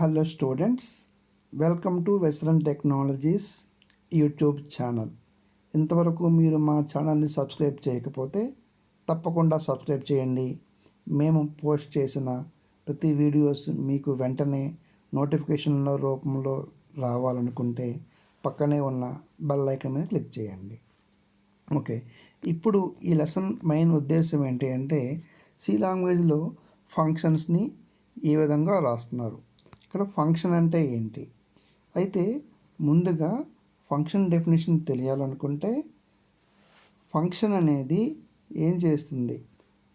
Hello students, welcome to western technologies YouTube channel. ఇంతవరకు మీరు మా ఛానల్ని సబ్స్క్రైబ్ చేయకపోతే తప్పకుండా సబ్స్క్రైబ్ చేయండి. మేము పోస్ట్ చేసిన ప్రతి వీడియోస్ మీకు వెంటనే నోటిఫికేషన్ల రూపంలో రావాలనుకుంటే పక్కనే ఉన్న బెల్ ఐకాన్ మీద క్లిక్ చేయండి. ఓకే, ఇప్పుడు ఈ లెసన్ మెయిన్ ఉద్దేశం ఏంటి అంటే సి లాంగ్వేజ్లో ఫంక్షన్స్ని ఏ విధంగా రాస్తున్నారు. ఇక్కడ ఫంక్షన్ అంటే ఏంటి? అయితే ముందుగా ఫంక్షన్ డెఫినేషన్ తెలియాలనుకుంటే ఫంక్షన్ అనేది ఏం చేస్తుంది?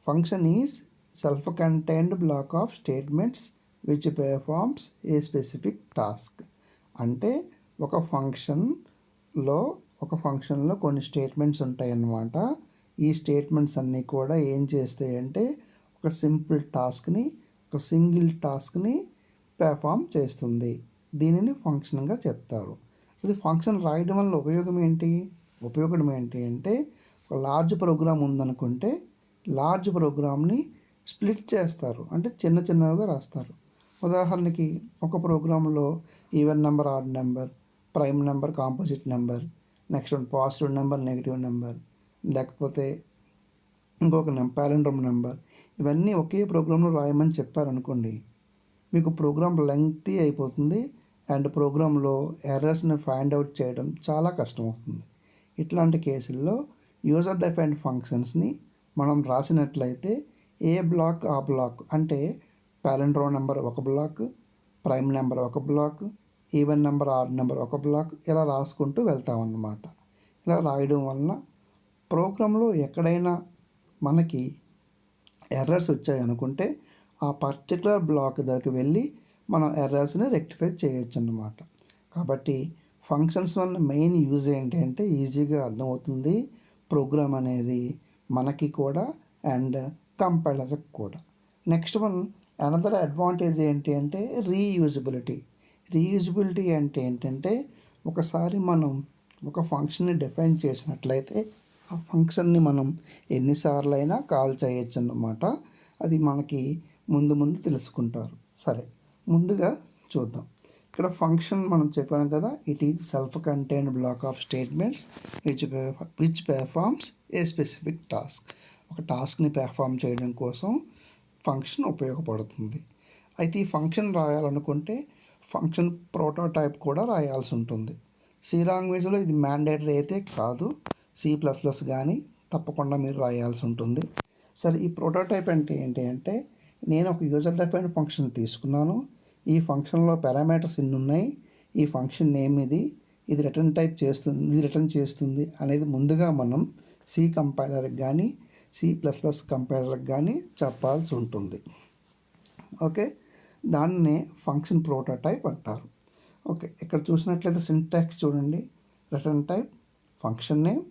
Function is self contained black of statements which performs A specific task. అంటే ఒక ఫంక్షన్లో కొన్ని స్టేట్మెంట్స్ ఉంటాయన్నమాట. ఈ స్టేట్మెంట్స్ అన్నీ కూడా ఏం చేస్తాయంటే ఒక సింగిల్ టాస్క్ని పెర్ఫామ్ చేస్తుంది. దీనిని ఫంక్షన్గా చెప్తారు. అసలు ఫంక్షన్ రాయడం వల్ల ఉపయోగం ఏంటి అంటే ఒక లార్జ్ ప్రోగ్రామ్ ఉందనుకుంటే లార్జ్ ప్రోగ్రామ్ని స్ప్లిట్ చేస్తారు, అంటే చిన్నగా రాస్తారు. ఉదాహరణకి ఒక ప్రోగ్రాంలో even number, odd number, prime number, composite number, next positive number, negative number, లేకపోతే ఇంకొక ప్యాలిండ్రోమ్ నెంబర్, ఇవన్నీ ఒకే ప్రోగ్రాంలో రాయమని చెప్పారనుకోండి, మీకు ప్రోగ్రామ్ లెంగ్తీ అయిపోతుంది అండ్ ప్రోగ్రాంలో ఎర్రర్స్ని ఫైండ్ అవుట్ చేయడం చాలా కష్టమవుతుంది. ఇట్లాంటి కేసుల్లో యూజర్ డిఫైన్డ్ ఫంక్షన్స్ని మనం రాసినట్లయితే ఏ బ్లాక్ ఆ బ్లాక్, అంటే ప్యాలిండ్రోమ్ నెంబర్ ఒక బ్లాక్, ప్రైమ్ నెంబర్ ఒక block, even number, odd number ఒక బ్లాక్, ఇలా రాసుకుంటూ వెళ్తామన్నమాట. ఇలా రాయడం వలన ప్రోగ్రాంలో ఎక్కడైనా మనకి ఎర్రర్స్ వచ్చాయనుకుంటే ఆ పర్టికులర్ బ్లాక్ దగ్గరికి వెళ్ళి మనం ఎర్రర్స్ని రెక్టిఫై చేయొచ్చు అన్నమాట. కాబట్టి ఫంక్షన్స్ వల్ల మెయిన్ యూజ్ ఏంటి అంటే ఈజీగా అర్థమవుతుంది ప్రోగ్రామ్ అనేది మనకి కూడా అండ్ కంపైలర్కి కూడా. నెక్స్ట్ అనదర్ అడ్వాంటేజ్ ఏంటి అంటే రీయూజబిలిటీ అంటే ఏంటంటే ఒకసారి మనం ఒక ఫంక్షన్ని డిఫైన్ చేసినట్లయితే ఆ ఫంక్షన్ని మనం ఎన్నిసార్లు అయినా కాల్ చేయొచ్చు అన్నమాట. అది మనకి ముందు తెలుసుకుంటారు. సరే, ముందుగా చూద్దాం. ఇక్కడ ఫంక్షన్ మనం చెప్పాను కదా, it is self contained black of statements which performs A specific task. ఒక టాస్క్ని పెర్ఫార్మ్ చేయడం కోసం ఫంక్షన్ ఉపయోగపడుతుంది. అయితే ఈ ఫంక్షన్ రాయాలనుకుంటే ఫంక్షన్ ప్రోటోటైప్ కూడా రాయాల్సి ఉంటుంది. సి లాంగ్వేజ్లో ఇది మ్యాండేటరీ అయితే కాదు, C++ కానీ తప్పకుండా మీరు రాయాల్సి ఉంటుంది. సరే, ఈ ప్రోటోటైప్ అంటే ఏంటి అంటే నేను ఒక యూజర్ డిఫైన్డ్ ఫంక్షన్ తీసుకున్నాను. ఈ ఫంక్షన్లో పారామీటర్స్ ఇన్ని ఉన్నాయి, ఈ ఫంక్షన్ నేమ్ ఇది రిటర్న్ చేస్తుంది అనేది ముందుగా మనం సి కంపైలర్కి కానీ C++ కంపైలర్కి కానీ చెప్పాల్సి ఉంటుంది. ఓకే, దాన్నే ఫంక్షన్ ప్రోటోటైప్ అంటారు. ఓకే, ఇక్కడ చూసినట్లయితే సింటాక్స్ చూడండి. Return type, function name,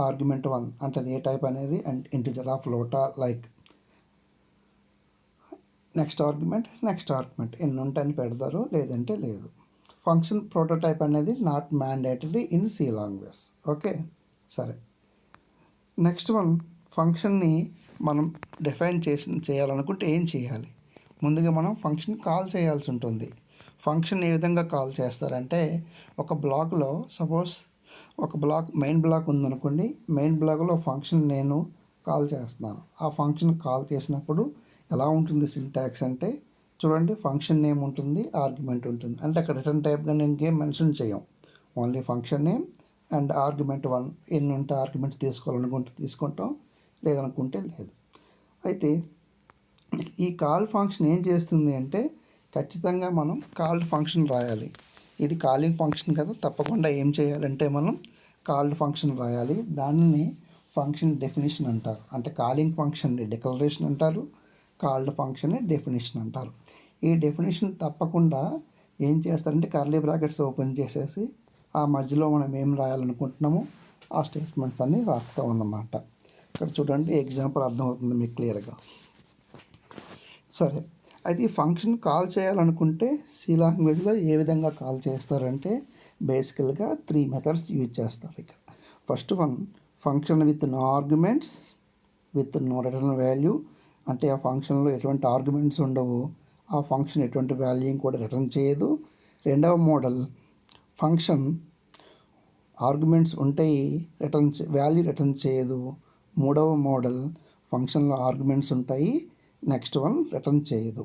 argument 1 అంటే అది ఏ టైప్ అనేది, అండ్ ఇంటిజరా, ఫ్లోటా, లైక్. నెక్స్ట్ ఆర్గ్యుమెంట్ ఎన్ని ఉంటాయని పెడతారు, లేదంటే లేదు. ఫంక్షన్ ప్రోటోటైప్ అనేది not mandatory in C language. Okay, సరే. నెక్స్ట్ ఫంక్షన్ని మనం డిఫైన్ చేయాలనుకుంటే ఏం చేయాలి? ముందుగా మనం ఫంక్షన్ కాల్ చేయాల్సి ఉంటుంది. ఫంక్షన్ ఏ విధంగా కాల్ చేస్తారంటే ఒక బ్లాక్లో సపోజ్ మెయిన్ బ్లాక్ ఉందనుకోండి, మెయిన్ బ్లాక్లో ఫంక్షన్ నేను కాల్ చేస్తున్నాను. ఆ ఫంక్షన్ కాల్ చేసినప్పుడు ఎలా ఉంటుంది సింటాక్స్ అంటే చూడండి, ఫంక్షన్ నేమ్ ఉంటుంది, ఆర్గ్యుమెంట్ ఉంటుంది. అంటే అక్కడ రిటర్న్ టైప్గా నేను ఇంకేం మెన్షన్ చేయం, only function name and argument 1. ఎన్ని ఉంటే ఆర్గ్యుమెంట్స్ తీసుకోవాలనుకుంటే తీసుకుంటాం, లేదనుకుంటే లేదు. అయితే ఈ కాల్ ఫంక్షన్ ఏం చేస్తుంది అంటే ఖచ్చితంగా మనం కాల్డ్ ఫంక్షన్ రాయాలి. ఇది కాలింగ్ ఫంక్షన్ కదా, తప్పకుండా ఏం చేయాలంటే మనం కాల్డ్ ఫంక్షన్ రాయాలి. దానిని ఫంక్షన్ డెఫినేషన్ అంటారు. అంటే కాలింగ్ ఫంక్షన్ని డిక్లరేషన్ అంటారు, కాల్డ్ ఫంక్షన్ని డెఫినేషన్ అంటారు. ఈ డెఫినేషన్ తప్పకుండా ఏం చేస్తారంటే కర్లీ బ్రాకెట్స్ ఓపెన్ చేసేసి ఆ మధ్యలో మనం ఏం రాయాలనుకుంటున్నామో ఆ స్టేట్మెంట్స్ అన్నీ రాస్తాం అన్నమాట. ఇక్కడ చూడండి, ఎగ్జాంపుల్ అర్థమవుతుంది మీకు క్లియర్గా. సరే, అయితే ఈ ఫంక్షన్ కాల్ చేయాలనుకుంటే సి లాంగ్వేజ్లో ఏ విధంగా కాల్ చేస్తారంటే బేసికల్గా 3 మెథడ్స్ యూజ్ చేస్తారు ఇక్కడ. First function with no arguments, with no return value, అంటే ఆ ఫంక్షన్లో ఎటువంటి ఆర్గ్యుమెంట్స్ ఉండవు, ఆ ఫంక్షన్ ఎటువంటి వాల్యూ కూడా రిటర్న్ చేయదు. రెండవ మోడల్ ఫంక్షన్ ఆర్గ్యుమెంట్స్ ఉంటాయి, వాల్యూ రిటర్న్ చేయదు. మూడవ మోడల్ ఫంక్షన్లో ఆర్గ్యుమెంట్స్ ఉంటాయి, నెక్స్ట్ వన్ రిటర్న్ చేయదు.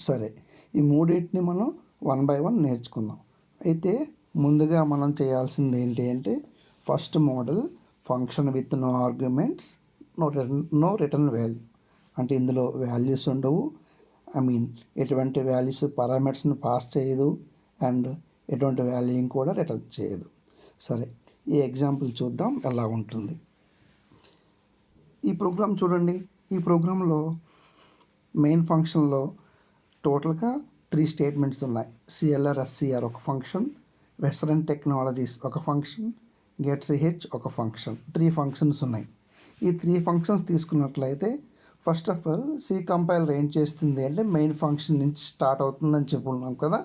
సరే, ఈ మూడింటిని మనం 1 by 1 నేర్చుకుందాం. అయితే ముందుగా మనం చేయాల్సింది ఏంటి అంటే, first model function with no arguments, no return value. అంటే ఇందులో వాల్యూస్ ఉండవు, ఎటువంటి వాల్యూస్ పారామీటర్స్ని పాస్ చేయదు, అండ్ ఎటువంటి వాల్యూని కూడా రిటర్న్ చేయదు. సరే, ఈ ఎగ్జాంపుల్ చూద్దాం ఎలా ఉంటుంది. ఈ ప్రోగ్రామ్ చూడండి. ఈ ప్రోగ్రాంలో మెయిన్ ఫంక్షన్లో టోటల్గా 3 స్టేట్మెంట్స్ ఉన్నాయి. CLR/SCR ఒక ఫంక్షన్, వెస్టర్న్ టెక్నాలజీస్ ఒక ఫంక్షన్, getch ఒక ఫంక్షన్. 3 ఫంక్షన్స్ ఉన్నాయి. ఈ 3 ఫంక్షన్స్ తీసుకున్నట్లయితే first of all C compiler ఏం చేస్తుంది అంటే మెయిన్ ఫంక్షన్ నుంచి స్టార్ట్ అవుతుందని చెప్పుకున్నాం కదా.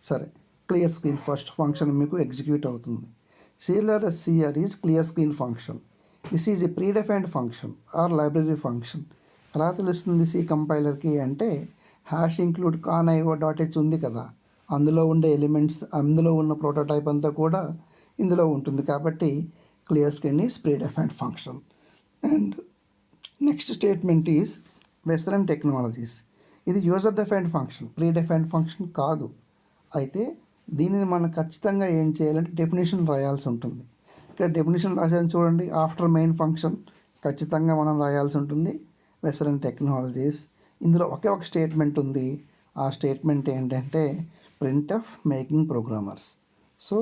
సరే, క్లియర్ స్క్రీన్ ఫస్ట్ ఫంక్షన్ మీకు ఎగ్జిక్యూట్ అవుతుంది. CLR/SCR is clear screen function. This is a predefined function are library function. ఎలా తెలుస్తుంది సి కంపైలర్కి అంటే, #include .conio.h ఉంది కదా, అందులో ఉండే ఎలిమెంట్స్, అందులో ఉన్న ప్రోటోటైప్ అంతా కూడా ఇందులో ఉంటుంది. కాబట్టి clear screen is predefined function. And next statement is western technologies. ఇది user defined function, predefined function కాదు. అయితే దీనిని మనం ఖచ్చితంగా ఏం చేయాలంటే డెఫినేషన్ రాయాల్సి ఉంటుంది. ఇక్కడ డెఫినేషన్ రాసాను చూడండి. ఆఫ్టర్ మెయిన్ ఫంక్షన్ ఖచ్చితంగా మనం రాయాల్సి ఉంటుంది వెస్టర్న్ టెక్నాలజీస్. ఇందులో ఒకే ఒక స్టేట్మెంట్ ఉంది. ఆ స్టేట్మెంట్ ఏంటంటే printf మేకింగ్ ప్రోగ్రామర్స్. సో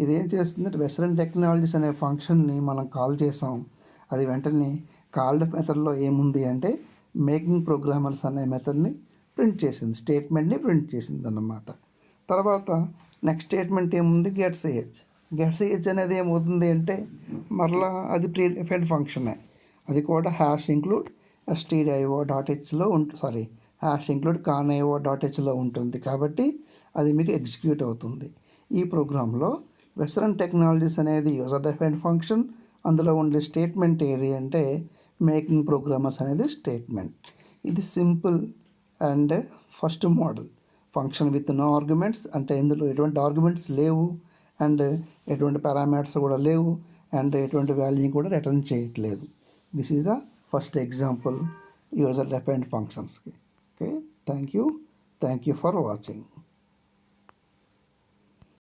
ఇదేం చేస్తుంది, వెస్టర్న్ టెక్నాలజీస్ అనే ఫంక్షన్ని మనం కాల్ చేసాం. అది వెంటనే కాల్డ్ మెథడ్లో ఏముంది అంటే మేకింగ్ ప్రోగ్రామర్స్ అనే మెథడ్ని ప్రింట్ చేసింది, స్టేట్మెంట్ని ప్రింట్ చేసింది అన్నమాట. తర్వాత నెక్స్ట్ స్టేట్మెంట్ ఏముంది, getch అనేది ఏమవుతుంది అంటే మరలా అది ప్రీడిఫైన్డ్ ఫంక్షనే. అది కూడా #include stdio.hలో #include conio.hలో ఉంటుంది. కాబట్టి అది మీకు ఎగ్జిక్యూట్ అవుతుంది. ఈ ప్రోగ్రాంలో వెస్టర్న్ టెక్నాలజీస్ అనేది యూజర్ డిఫైన్డ్ ఫంక్షన్. అందులో ఉండే స్టేట్మెంట్ ఏది అంటే మేకింగ్ ప్రోగ్రామర్స్ అనేది స్టేట్మెంట్. ఇది simple and first model function with no arguments. అంటే ఇందులో ఎటువంటి ఆర్గ్యుమెంట్స్ లేవు, అండ్ ఎటువంటి పారామీటర్స్ కూడా లేవు, అండ్ ఎటువంటి వాల్యూ కూడా రిటర్న్ చేయట్లేదు. This is the first example user defined ఫంక్షన్స్కి. Okay, thank you for watching.